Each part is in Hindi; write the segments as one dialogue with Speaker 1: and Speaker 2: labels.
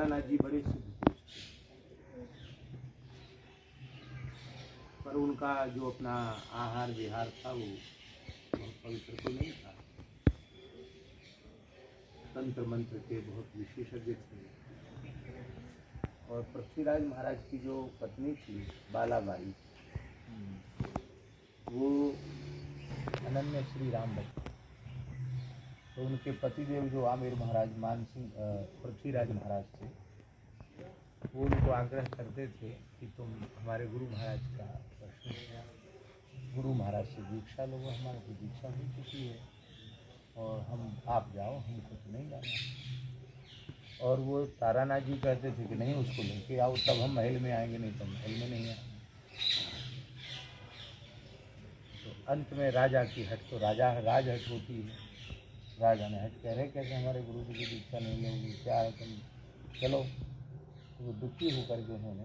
Speaker 1: तारानाथ जी बड़े सिद्ध पुरुष थे, पर उनका जो अपना आहार विहार था वो बहुत पवित्र तो नहीं था। तंत्र मंत्र के बहुत विशेषज्ञ थे। और पृथ्वीराज महाराज की जो पत्नी थी बालाबाई, वो अनन्य श्री राम भक्त। तो उनके पतिदेव जो आमेर महाराज मान सिंह पृथ्वीराज महाराज थे, वो उनको आग्रह करते थे कि तुम हमारे गुरु महाराज का दर्शन करो, गुरु महाराज से दीक्षा लो, हमारे को दीक्षा हो चुकी है और आप जाओ, हमको तो नहीं जाना। और वो तारानाथ जी कहते थे कि नहीं, उसको लेके आओ तब हम महल में आएंगे, नहीं तो महल में नहीं आएंगे। तो अंत में राजा की हट, तो राजहट होती है, राजा ने हट कह रहे कैसे हमारे गुरु जी की दीक्षा नहीं लोगी, क्या है तुम, चलो। तो वो दुखी होकर के उन्होंने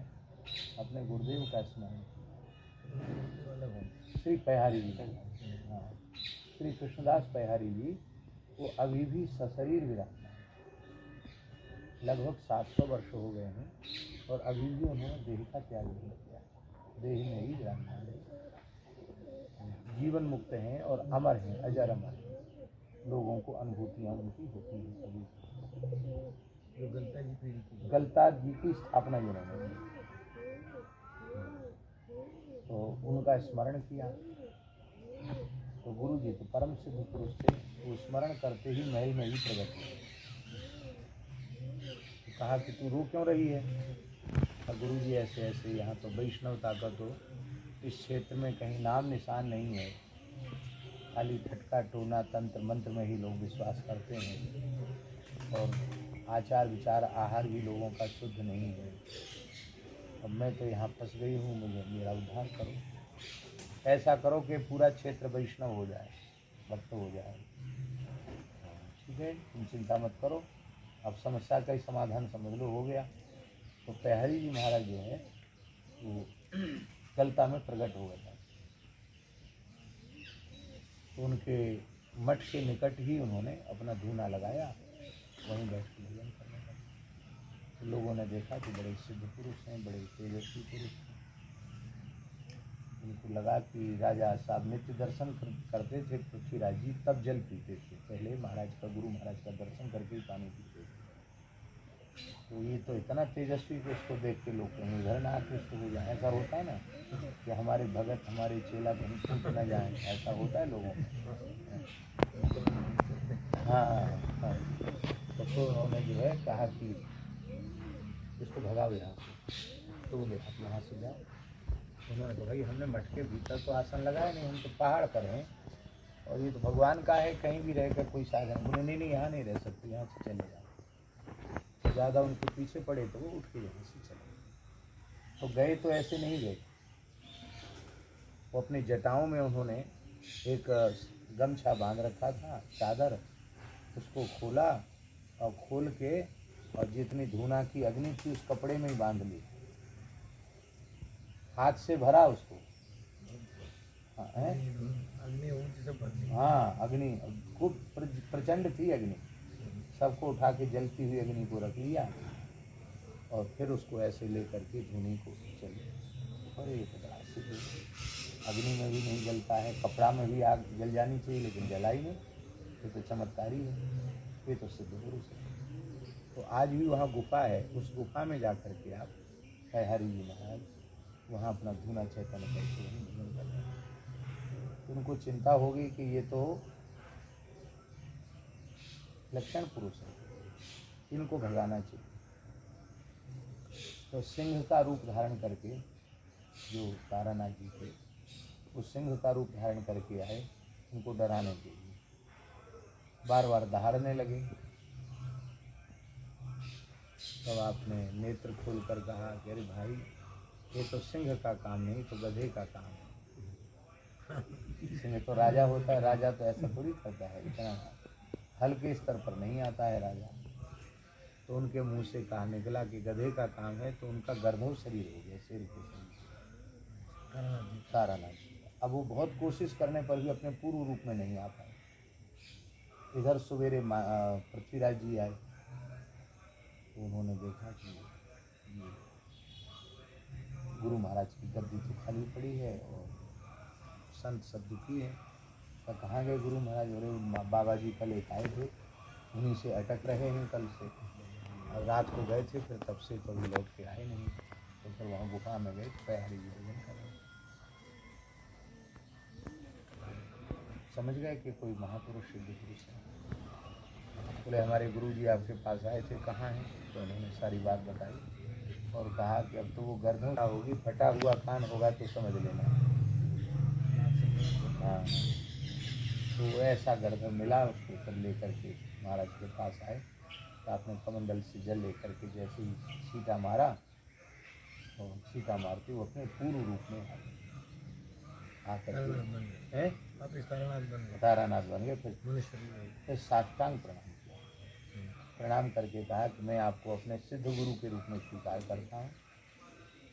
Speaker 1: अपने गुरुदेव का स्मरण किया। श्री पहारी जी, हाँ, श्री कृष्णदास पहारी जी, वो अभी भी सशरीर विराजमान है। लगभग 700 वर्ष हो गए हैं और अभी भी उन्होंने देह का त्याग नहीं किया, देह में ही विराजमान है, जीवन मुक्त हैं और अमर हैं, अजर अमर हैं। लोगों को अनुभूतियाँ उनकी होती हैं कभी। जो गलता जी की स्थापना जिन्होंने, तो उनका स्मरण किया। तो गुरु जी तो परम सिद्ध पुरुष थे, वो स्मरण करते ही महल में ही प्रकट हुए। तो कहा कि तू रो क्यों रही है? और गुरु जी ऐसे ऐसे यहाँ तो वैष्णवता का तो इस क्षेत्र में कहीं नाम निशान नहीं है, खाली खटका टोना तंत्र मंत्र में ही लोग विश्वास करते हैं और आचार विचार आहार भी लोगों का शुद्ध नहीं है। अब मैं तो यहाँ फंस गई हूँ, मुझे मेरा उद्धार करो, ऐसा करो कि पूरा क्षेत्र वैष्णव हो जाए, भक्त हो जाए। ठीक है, तुम चिंता मत करो, अब समस्या का ही समाधान समझ लो, हो गया। तो पहारी जी महाराज जो है वो गलता में प्रकट हो गया। तो उनके मठ के निकट ही उन्होंने अपना धूना लगाया, वहीं बैठ के भजन करने लगे। तो लोगों ने देखा कि बड़े सिद्ध पुरुष हैं, बड़े तेजस्वी पुरुष हैं। उनको लगा कि राजा साहब नित्य दर्शन करते थे पृथ्वीराज जी, तब जल पीते थे, पहले महाराज का गुरु महाराज का दर्शन करके ही पानी पीते थे। तो ये तो इतना तेजस्वी कि उसको देख के लोग कहीं उधर ना आकृष्ट हो जाए। ऐसा होता है ना कि हमारे भगत हमारे चेला कहीं छूट न जाए, ऐसा होता है लोगों को। हाँ हाँ, तो उन्होंने जो है कहा कि इसको भगाओ यहाँ से, तो बोले आप यहाँ से जाओ। उन्होंने कहा भाई हमने मठ के भीतर तो आसन लगाया नहीं, हम तो पहाड़ पर हैं और ये तो भगवान का है, कहीं भी रहकर कोई साधन। बोले नहीं नहीं, यहाँ नहीं रह सकते, यहाँ से चले जाओ। ज़्यादा उनके पीछे पड़े तो वो उठ के यहाँ से चले गए। तो गए तो ऐसे नहीं गए, वो अपनी जटाओं में उन्होंने एक गमछा बांध रखा था, चादर, उसको खोला और खोल के और जितनी धूना की अग्नि थी उस कपड़े में ही बांध ली, हाथ से भरा उसको। हाँ, अग्नि खूब प्रचंड थी अग्नि, सबको उठा के जलती हुई अग्नि को रख लिया और फिर उसको ऐसे लेकर के धूनी को चले। और ये तो बड़ा सिद्ध, अग्नि में भी नहीं जलता है, कपड़ा में भी आग जल जानी चाहिए लेकिन जला ही नहीं, ये तो चमत्कारी है, ये तो सिद्ध पुरुष है। तो आज भी वहाँ गुफा है, उस गुफा में जा कर के आप हरि जी महाराज वहाँ अपना धूना चैतन्य करके वहीं भजन कर रहे हैं। उनको चिंता होगी कि ये तो लक्षण पुरुष है, इनको भगाना चाहिए। तो सिंह का रूप धारण करके जो तारानाथ जी थे, उस सिंह का रूप धारण करके आए उनको डराने के लिए। बार बार दहाड़ने लगे। तब आपने नेत्र खोल कर कहा कि अरे भाई, ये तो सिंह का काम नहीं, तो गधे का काम है। सिंह तो राजा होता है, राजा तो ऐसा थोड़ी करता है, इतना हल्के स्तर पर नहीं आता है राजा। तो उनके मुंह से कहा निकला कि गधे का काम है, तो उनका गर्भव शरीर हो गया, शेर के शरीर तारानाथ जी। अब वो बहुत कोशिश करने पर भी अपने पूर्व रूप में नहीं आ पाए। इधर सवेरे पृथ्वीराज जी आए, तो उन्होंने देखा कि ये गुरु महाराज की गद्दी तो खाली पड़ी है और संत सब दुखी है। तो कहाँ गए गुरु महाराज? बोले बाबा जी कल एक आए थे, उन्हीं से अटक रहे हैं कल से, और रात को गए थे, फिर तब से कभी लौट के आए नहीं। तो फिर वहाँ गुफा में गए, पहाड़ी भोजन कर रहे। समझ गए कि कोई महापुरुष सिद्ध पुरुष है। बोले हमारे गुरु जी आपके पास आए थे, कहाँ हैं? तो उन्होंने सारी बात बताई और कहा कि अब तो वो गर्दन होगी, फटा हुआ कान होगा तो समझ लेना। हाँ, तो ऐसा गर्दन मिला उसको, तब लेकर के महाराज के पास आए। तो आपने कमंडल से जल लेकर के जैसे ही छींटा मारा, और छींटा मारते वो अपने पूर्व रूप में आकर के तारानाथ बन गए। फिर साष्टांग प्रणाम किया, प्रणाम करके कहा कि मैं आपको अपने सिद्ध गुरु के रूप में स्वीकार करता हूँ,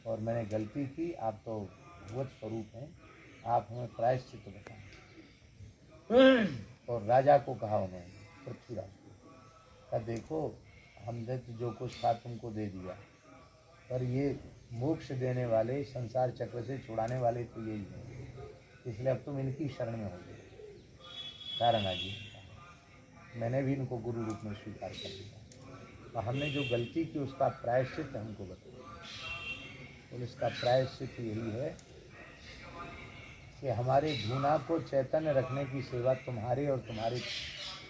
Speaker 1: और मैंने गलती की, आप तो भगवत स्वरूप हैं, आप हमें प्रायश्चित बताएं। और राजा को कहा उन्होंने, पृथ्वीराज को, कहा देखो हमने तो जो कुछ था तुमको दे दिया, पर ये मोक्ष देने वाले, संसार चक्र से छुड़ाने वाले तो यही हैं, इसलिए अब तुम इनकी शरण में हो गए। तारानाथ जी ने कहा मैंने भी इनको गुरु रूप में स्वीकार कर लिया, और हमने जो गलती की उसका प्रायश्चित हमको बताओ। तो इसका प्रायश्चित यही है कि हमारे धूना को चैतन्य रखने की सेवा तुम्हारे और तुम्हारी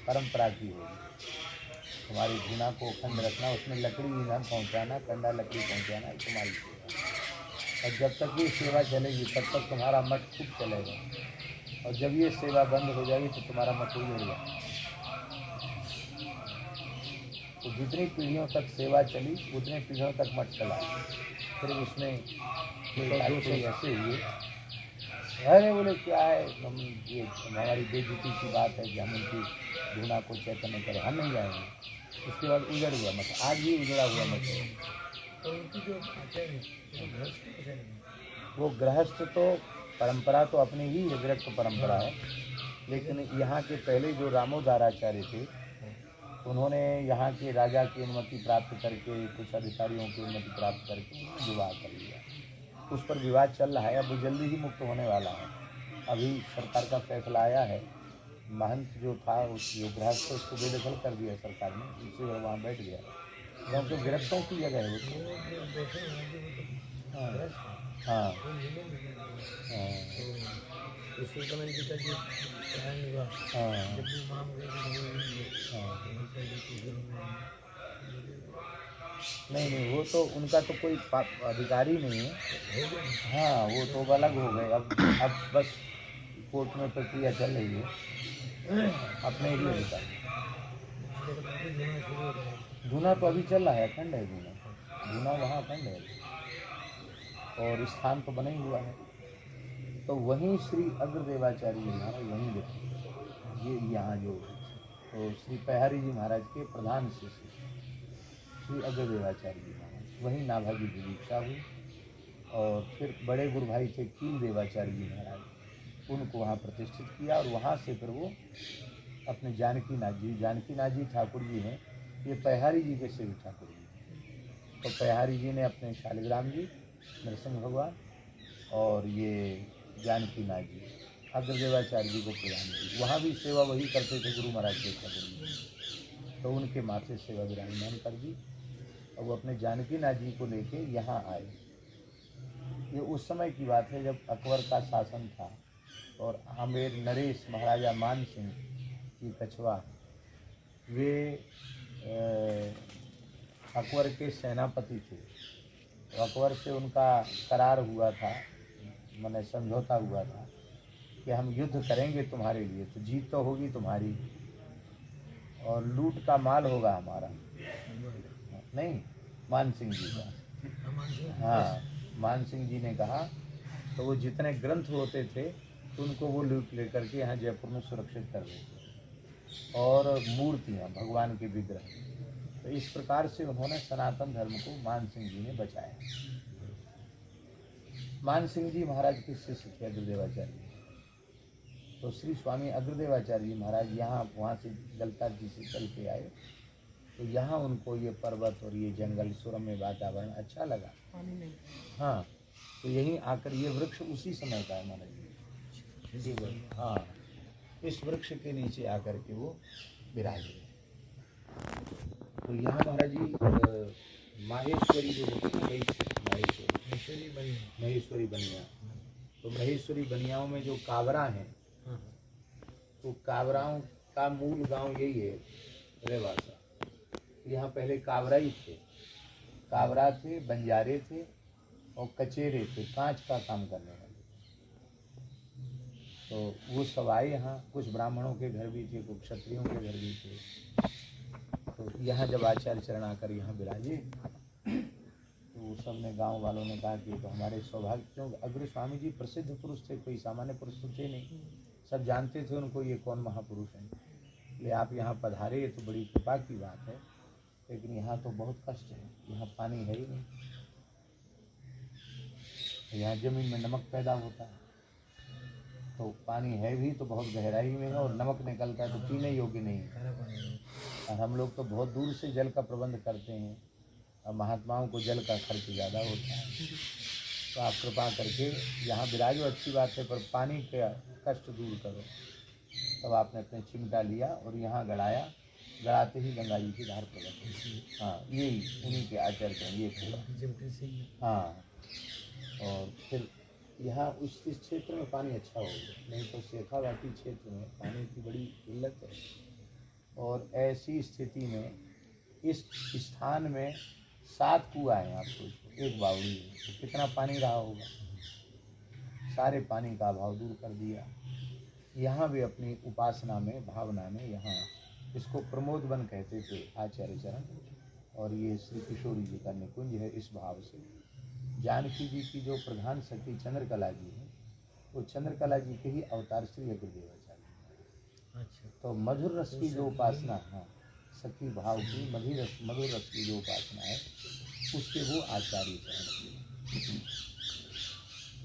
Speaker 1: परंपरा की होगी। तुम्हारी धूना को अखंड रखना, उसमें लकड़ी ईंधन पहुँचाना, कंडा लकड़ी पहुँचाना, ये तुम्हारी सेवा। और जब तक ये सेवा चलेगी तब तक तुम्हारा मठ खूब चलेगा, और जब ये सेवा बंद हो जाएगी तो तुम्हारा मठ उजड़ जाएगा। तो जितनी पीढ़ियों तक सेवा चली उतनी पीढ़ियों तक मठ चला। फिर उसमें ऐसे हुए, अरे बोले क्या है, हम ये हमारी बेइज्जती की बात है कि हम उनकी धूना को चैतन्य करें, हम नहीं जाएंगे। उसके बाद उजड़ गया मठ, आज भी उजड़ा हुआ मठ है।
Speaker 2: तो उनकी जो आचार्य है
Speaker 1: वो गृहस्थ तो परंपरा तो अपनी ही विरक्त परंपरा है, लेकिन यहाँ के पहले जो रामोदाराचार्य थे, उन्होंने यहाँ के राजा की अनुमति प्राप्त करके, कुछ अधिकारियों की अनुमति प्राप्त करके विवाह कर लिया। उस पर विवाद चल रहा है, अब वो जल्दी ही मुक्त होने वाला है। अभी सरकार का फैसला आया है, महंत जो था उस जो गृहस्थ उसको बेदखल कर दिया सरकार ने, इससे वो वहाँ बैठ गया, क्योंकि गिरफ्तों की जगह है वो। हाँ नहीं, वो तो उनका तो कोई अधिकारी नहीं है। हाँ, वो तो अलग हो गए। अब बस कोर्ट में प्रक्रिया चल रही है अपने ही अधिकारी। धूना तो अभी चल रहा है, अखंड है धूना वहाँ अखंड है, और स्थान तो बना ही हुआ है। तो वहीं श्री अग्रदेवाचार्य जी महाराज वहीं रहते, ये यहाँ जो तो श्री पहारी जी महाराज के प्रधान शिष्य श्री अग्रदेवाचार्य जी महाराज, वहीं नाभागी की दीक्षा हुई। और फिर बड़े गुरु भाई थे कील देवाचार्य जी महाराज, उनको वहाँ प्रतिष्ठित किया, और वहाँ से फिर वो अपने जानकी नाथ जी ठाकुर जी हैं, ये पहारी जी के शिव ठाकुर जी हैं। तो पहारी जी ने अपने शालिग्राम जी, नरसिंह भगवान, और ये जानकी नाथ जी अग्रदेवाचार्य जी को प्रदान की। वहाँ भी सेवा वही करते थे गुरु महाराज के ठाकुर जी, तो उनके माथे सेवा विराजमान कर दी, और वो अपने जानकी नाथ जी को लेके यहाँ आए। ये उस समय की बात है जब अकबर का शासन था, और आमेर नरेश महाराजा मान सिंह की कछवा, वे अकबर के सेनापति थे। तो अकबर से उनका करार हुआ था, माने समझौता हुआ था कि हम युद्ध करेंगे तुम्हारे लिए, तो जीत तो होगी तुम्हारी, और लूट का माल होगा हमारा। नहीं, मान सिंह जी का। हाँ, मान सिंह जी ने कहा, तो वो जितने ग्रंथ होते थे तो उनको वो लूट लेकर के यहाँ जयपुर में सुरक्षित कर देते, और मूर्तियाँ भगवान के विग्रह। तो इस प्रकार से उन्होंने सनातन धर्म को मान सिंह जी ने बचाया। मान सिंह जी महाराज के शिष्य थे अग्रदेवाचार्य। तो श्री स्वामी अग्रदेवाचार्य जी महाराज यहाँ वहाँ से गलता जी से चल के आए, तो यहाँ उनको ये पर्वत और ये जंगल सुरम्य वातावरण अच्छा लगा।
Speaker 2: पानी नहीं।
Speaker 1: हाँ, तो यहीं आकर ये वृक्ष उसी समय का है महाराज जी। हाँ, इस वृक्ष के नीचे आकर के वो विराजे। तो यहाँ महाराज जी माहेश्वरी जो होती है, महेश्वरी बनिया, तो महेश्वरी बनियाओं में जो कावरा हैं, तो कावराओं का मूल गांव यही है रेवासा। यहाँ पहले कावरा ही थे, कावरा थे, बंजारे थे और कचेरे थे, कांच का काम करने वाले। तो वो सब आए यहाँ, कुछ ब्राह्मणों के घर भी थे, कुछ क्षत्रियों के घर भी थे। तो यहाँ जब आचार्य चरण आकर यहाँ विराजे, तो सब ने, गांव वालों ने कहा कि तो हमारे सौभाग्य, क्यों अग्र स्वामी जी प्रसिद्ध पुरुष थे, कोई सामान्य पुरुष तो थे नहीं, सब जानते थे उनको ये कौन महापुरुष हैं। इसलिए आप यहाँ पधारे, ये तो बड़ी कृपा की बात है, लेकिन यहाँ तो बहुत कष्ट है, यहाँ पानी है ही नहीं, यहाँ जमीन में नमक पैदा होता है, तो पानी है भी तो बहुत गहराई में है, और नमक निकलता है तो पीने योग्य नहीं है। और हम लोग तो बहुत दूर से जल का प्रबंध करते हैं, और महात्माओं को जल का खर्च ज़्यादा होता है। तो आप कृपा करके यहाँ विराजो, अच्छी बात है, पर पानी का कष्ट दूर करो। तब आपने अपने चिमटा लिया और यहाँ गड़ाया, गड़ाते ही गंगा जी की धार प्रकट हुई। हाँ, यही उन्हीं के आचार्य हैं, ये पूरा। हाँ, और फिर यहाँ उस इस क्षेत्र में पानी अच्छा हो गया, नहीं तो शेखावाटी क्षेत्र में पानी की बड़ी किल्लत है। और ऐसी स्थिति में इस स्थान में 7 कुआं हैं, आप सोचो, एक बावड़ी है, तो कितना पानी रहा होगा। सारे पानी का अभाव दूर कर दिया। यहाँ भी अपनी उपासना में, भावना में, यहाँ इसको प्रमोद वन कहते थे आचार्य चरण, और ये श्री किशोरी जी का निकुंज है। इस भाव से जानकी जी की जो प्रधान सखी चंद्रकला जी है, वो चंद्रकला जी के ही अवतार श्री अग्रदेवाचार्य। अच्छा, तो मधुर रस की जो उपासना, हाँ, सखी भाव की मधुर रस की जो उपासना है, उसके वो आचार्य चरण।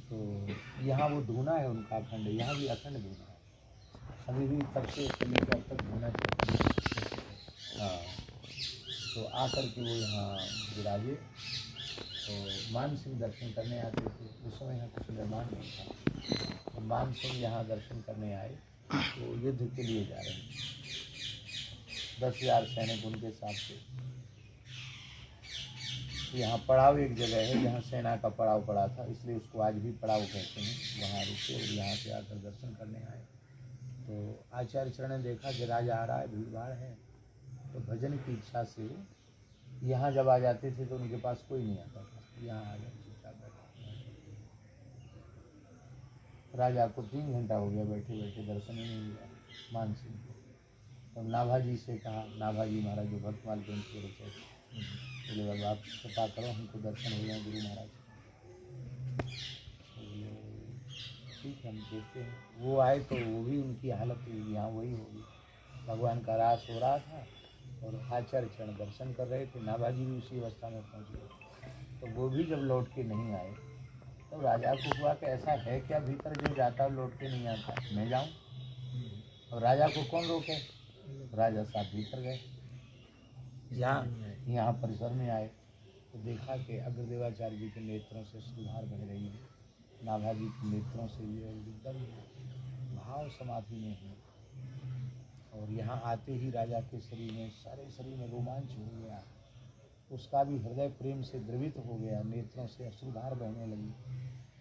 Speaker 1: तो यहाँ वो धूना है उनका अखंड, यहाँ भी अखंड धूना है, अभी भी तब से लेकर अब तक धूना चलता है। हाँ, तो आकर के वो यहाँ विराजे। तो मान सिंह दर्शन करने आते थे, उस समय यहाँ कुछ निर्माण नहीं था, तो मान सिंह यहाँ दर्शन करने आए, तो युद्ध के लिए जा रहे हैं, 10,000 सैनिक उनके साथ थे। यहाँ पड़ाव एक जगह है जहाँ सेना का पड़ाव पड़ा था, इसलिए उसको आज भी पड़ाव कहते हैं। वहाँ रुके और यहाँ से आकर दर्शन करने आए। तो आचार्य चरण ने देखा कि राजा आ रहा है, भीड़ भाड़ है, तो भजन की इच्छा से यहाँ जब आ जाते थे तो उनके पास कोई नहीं आता था, यहाँ आ जाते। राजा को 3 घंटा हो गया बैठे बैठे, दर्शन ही नहीं मिला मान सिंह को। तो नाभाजी से कहा, नाभाजी महाराज जो भक्तमाल के उनके रचय, बोले बाबा आप कृपा करो, हमको दर्शन हो जाए गुरु महाराज। ठीक है, हम देखते हैं। वो आए तो वो भी उनकी हालत यहाँ वही होगी, भगवान का रास हो रहा था और आचार्य चरण दर्शन कर रहे थे, नाभाजी भी उसी अवस्था में पहुँच गए। तो वो भी जब लौट के नहीं आए, तब राजा को हुआ कि ऐसा है क्या भीतर जो जाता लौट के नहीं आता, मैं जाऊँ। और राजा को कौन रोके, राजा साहब भीतर गए, यहाँ परिसर में आए, तो देखा कि अग्रदेवाचार्य जी के नेत्रों से सुधार बह रही है, नाभाजी के नेत्रों से भी एकदम भाव समाधि में है। और यहाँ आते ही राजा के शरीर में, सारे शरीर में रोमांच हो गया, उसका भी हृदय प्रेम से द्रवित हो गया, नेत्रों से अश्रुधार बहने लगी।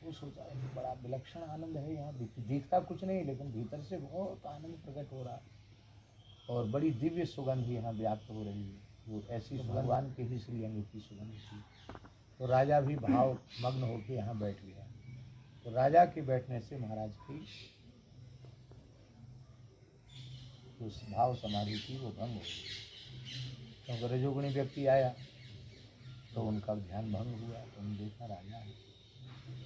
Speaker 1: वो सोचा कि बड़ा विलक्षण आनंद है यहाँ, दिखता कुछ नहीं लेकिन भीतर से बहुत आनंद प्रकट हो रहा, और बड़ी दिव्य सुगंध यहाँ व्याप्त हो रही है। वो ऐसी भगवान के ही श्रीअंग की सुगंध थी। तो राजा भी भाव मग्न होकर यहाँ बैठ गया। तो राजा के बैठने से महाराज की उस भाव समाधि थी वो भंग हो गई, क्योंकि रजोगुणी व्यक्ति आया तो उनका ध्यान भंग हुआ। तो उन्होंने देखा राजा है,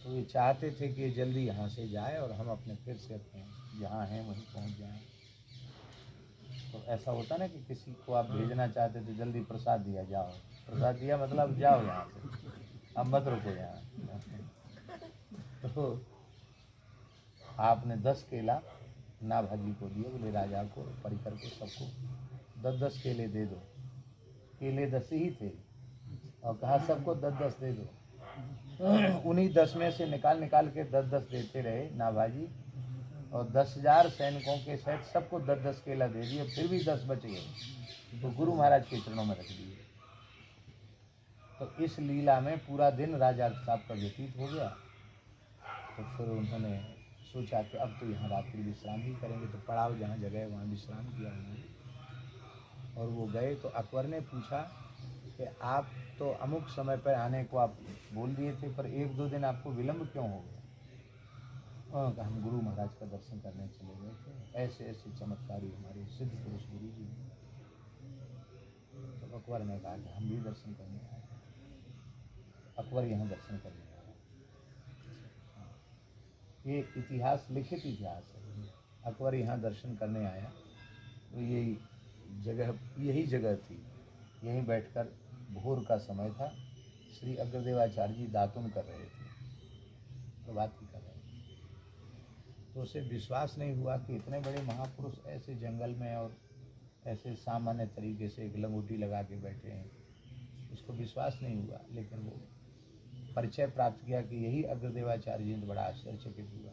Speaker 1: तो ये चाहते थे कि जल्दी यहाँ से जाए और हम अपने फिर से अपने जहाँ हैं वहीं पहुँच जाएं। तो ऐसा होता ना कि किसी को आप भेजना चाहते तो जल्दी प्रसाद दिया, जाओ, प्रसाद दिया मतलब जाओ यहाँ से, अब मत रुको यहाँ। तो आपने 10 केला नाभाजी को दिए, बोले राजा को, परिकर को, सबको 10-10 केले दे दो। केले 10 ही थे और कहा सबको 10-10 दे दो। उन्हीं 10 में से निकाल निकाल के 10-10 देते रहे नाभाजी, और 10,000 सैनिकों के सहित सबको 10-10 केला दे दिए, फिर भी 10 बच गए तो गुरु महाराज के चरणों में रख दिए। तो इस लीला में पूरा दिन राजा साहब का व्यतीत हो गया। तो फिर उन्होंने सोचा कि अब तो यहाँ रात्रि विश्राम ही करेंगे, तो पड़ाव जहाँ जगह है वहाँ विश्राम किया उन्होंने। और वो गए तो अकबर ने पूछा कि आप तो अमुक समय पर आने को आप बोल दिए थे, पर 1-2 दिन आपको विलम्ब क्यों हो गया? उन्होंने कहा हम गुरु महाराज का दर्शन करने चले गए थे, ऐसे ऐसे चमत्कारी हमारे सिद्ध पुरुष गुरु जी हैं। तो अकबर ने कहा कि हम भी दर्शन करने आए। अकबर यहाँ दर्शन करने आया। ये इतिहास, लिखित इतिहास है। अकबर यहाँ दर्शन करने आया तो यही जगह थी। यहीं बैठकर भोर का समय था, श्री अग्रदेवाचार्य जी दातुन कर रहे थे, प्रभात ही कर रहे थे। तो उसे विश्वास नहीं हुआ कि इतने बड़े महापुरुष ऐसे जंगल में और ऐसे सामान्य तरीके से एक लंगोटी लगा के बैठे हैं। उसको विश्वास नहीं हुआ, लेकिन वो परिचय प्राप्त किया कि यही अग्रदेवाचार्य जी, तो बड़ा आश्चर्यचकित हुआ।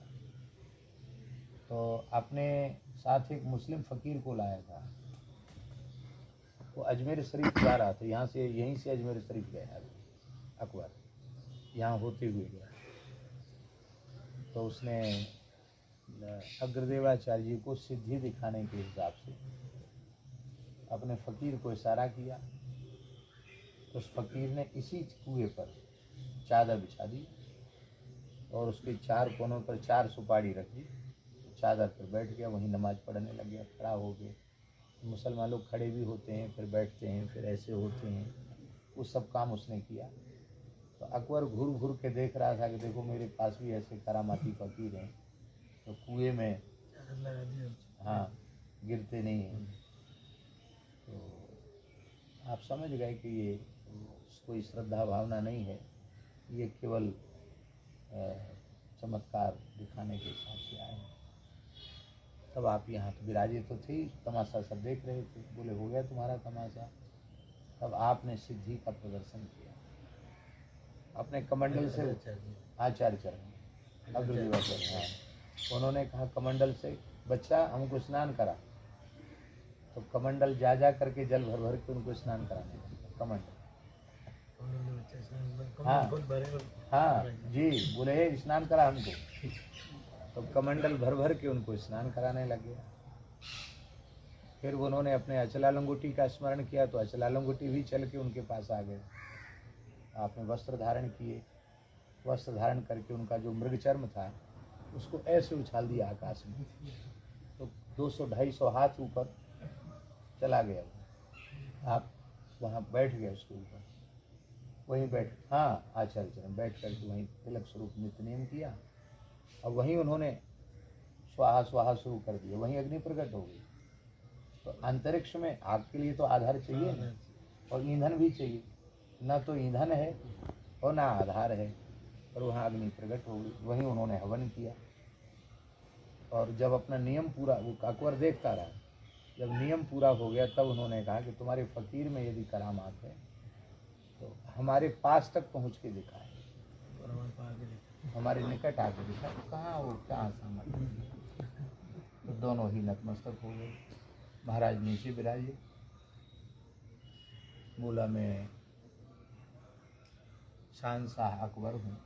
Speaker 1: तो अपने साथ एक मुस्लिम फ़कीर को लाया था। वो अजमेर शरीफ जा रहा था, यहीं से अजमेर शरीफ गया अकबर, यहाँ होते हुए गया। तो उसने अग्रदेवाचार्य जी को सिद्धि दिखाने के हिसाब से अपने फ़कीर को इशारा किया। तो उस फ़कीर ने इसी कुएं पर चादर बिछा दी और उसके 4 कोनों पर 4 सुपारी रख दी। चादर पर बैठ गया, वहीं नमाज पढ़ने लग गया। खड़ा हो गए, मुसलमान लोग खड़े भी होते हैं, फिर बैठते हैं, फिर ऐसे होते हैं, वो सब काम उसने किया। तो अकबर घूर घूर के देख रहा था कि देखो मेरे पास भी ऐसे करामाती फ़कीर हैं, तो कुएं में हाँ गिरते नहीं हैं। तो आप समझ गए कि ये कोई श्रद्धा भावना नहीं है, ये केवल चमत्कार दिखाने के हिसाब से आए। तब आप यहाँ तो विराजे तो थे, तमाशा सब देख रहे थे। बोले हो गया तुम्हारा तमाशा। तब आपने सिद्धि का प्रदर्शन किया अपने कमंडल से। आचार्य चरण अग्रदेवाचार्य, हाँ, उन्होंने कहा कमंडल से बच्चा हमको स्नान करा। तो कमंडल जा करके जल भर भर के उनको स्नान कराने लगा। कमंडल, हाँ जी, बोले स्नान करा हमको। तो कमंडल भर भर के उनको स्नान कराने लग गया। फिर उन्होंने अपने अचला लंगोटी का स्मरण किया, तो अचला लंगोटी भी चल के उनके पास आ गए। आपने वस्त्र धारण किए, वस्त्र धारण करके उनका जो मृग चर्म था उसको ऐसे उछाल दिया आकाश में, तो 200-250 हाथ ऊपर चला गया। आप वहाँ बैठ गए उसके ऊपर, वहीं बैठ, हाँ आचार्य चरण बैठ करके वहीं तिलक स्वरूप नित्य नियम किया। और वहीं उन्होंने स्वाहा स्वाहा शुरू कर दिया, वहीं अग्नि प्रकट हो गई। तो अंतरिक्ष में आग के लिए तो आधार चाहिए ना, और ईंधन भी चाहिए। न तो ईंधन है और ना आधार है, और वहाँ अग्नि प्रकट हो गई। वहीं उन्होंने हवन किया। और जब अपना नियम पूरा, वो अकबर देखता रहा, जब नियम पूरा हो गया तब उन्होंने कहा कि तुम्हारे फ़कीर में यदि करामात है तो हमारे पास तक पहुँच के दिखाए, हमारे निकट आके दिखा। कहाँ वो कहाँ सामर्थ्य। तो दोनों ही नतमस्तक हो गए। महाराज नीचे विराजे। बोला मैं शहंशाह अकबर हूँ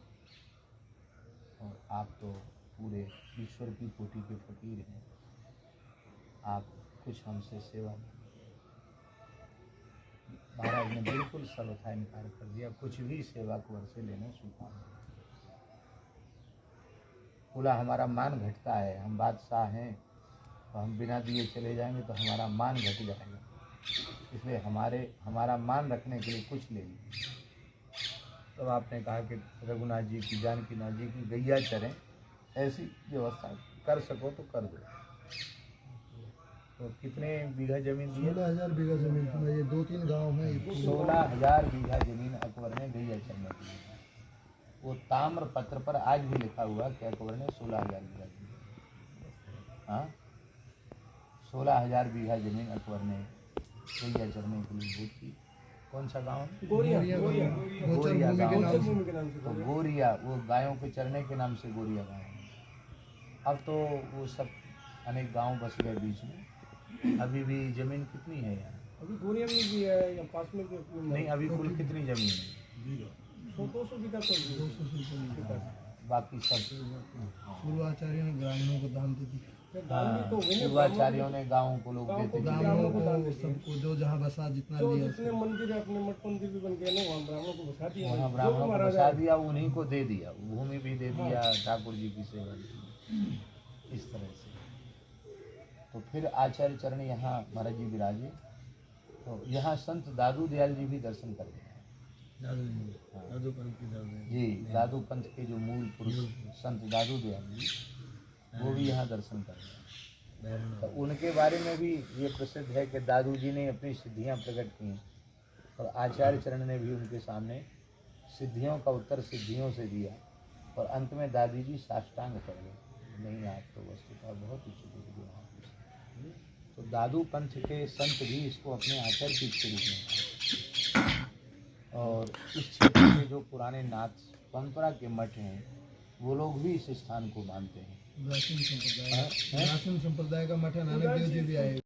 Speaker 1: और आप तो पूरे ईश्वर की कोटि के फ़कीर हैं, आप कुछ हमसे सेवा नहीं। महाराज ने बिल्कुल सर्वथा इनकार कर दिया, कुछ भी सेवा अकबर से लेना स्वीकार नहीं। बोला हमारा मान घटता है, हम बादशाह हैं और हम बिना दिए चले जाएंगे तो हमारा मान घट जाएगा, इसलिए हमारा मान रखने के लिए कुछ ले लीजिए। तब आपने कहा कि रघुनाथ जी की, जानकीनाथ जी की गैया चरें, ऐसी व्यवस्था कर सको तो कर दो। तो कितने बीघा जमीन दी?
Speaker 2: 16,000 बीघा जमीन थी। ये 2-3 गांव में
Speaker 1: 16,000 बीघा जमीन अकबर ने गैया चरने की दी। वो ताम्र पत्र पर आज भी लिखा हुआ कि अकबर ने 16,000 बीघा जमीन, हाँ 16,000 बीघा जमीन अकबर ने गैया चरने के लिए भूत की। कौन सा गांव?
Speaker 2: गोरिया
Speaker 1: गोरिया
Speaker 2: भूमि के
Speaker 1: गांव।
Speaker 2: नाम के नाम से
Speaker 1: तो गोरिया वो गायों के चरने के नाम से गोरिया गांव है। अब तो वो सब अनेक गांव बस गए बीच में। अभी भी जमीन कितनी है यहाँ?
Speaker 2: अभी गोरिया में भी है या पास में भी
Speaker 1: नहीं, अभी कुल कितनी जमीन है?
Speaker 2: 200 बीघा तो 200
Speaker 1: बाकी सब
Speaker 3: पूर्वाचार्य ने ग्रामीणों को दान दे दी।
Speaker 2: दान भी तो हुए ना,
Speaker 1: पूर्वाचार्यों ने गाँव को लोग
Speaker 2: गाँव को
Speaker 1: देते थे।
Speaker 3: ब्राह्मणों को सबको जो जहाँ बसा जितना
Speaker 2: जो
Speaker 3: लिया
Speaker 2: जितने मंदिर है अपने मठ मंदिर भी बन गए ना, वहाँ ब्राह्मणों को बसा दिया।
Speaker 1: वहाँ
Speaker 2: जो
Speaker 1: ब्राह्मणों को
Speaker 2: महाराजा
Speaker 1: बसा दिया, उन्हीं को दे दिया, भूमि भी दे दिया, ठाकुर जी की सेवा की, इस तरह से। तो फिर आचार्य चरण यहाँ महाराज जी विराजे। तो यहाँ संत दादू दयाल जी भी दर्शन कर गए।
Speaker 2: दादू पंथ की दादू
Speaker 1: जी, दादू पंथ के जो मूल पुरुष संत दादू दयाल जी, वो भी यहाँ दर्शन कर गए। तो उनके बारे में भी ये प्रसिद्ध है कि दादू जी ने अपनी सिद्धियाँ प्रकट की और आचार्य चरण ने भी उनके सामने सिद्धियों का उत्तर सिद्धियों से दिया और अंत में दादी जी साष्टांग कर गए, नहीं आप तो वस्तुतः बहुत ही चुके हैं। तो दादू पंथ के संत भी इसको अपने आचार्य पीठ के रूप में मानते हैं। और इस क्षेत्र के जो पुराने नाथ परंपरा के मठ हैं, वो लोग भी इस स्थान को मानते हैं।
Speaker 3: प्राचीन संप्रदाय का मठ है, नानक देव जी भी आए।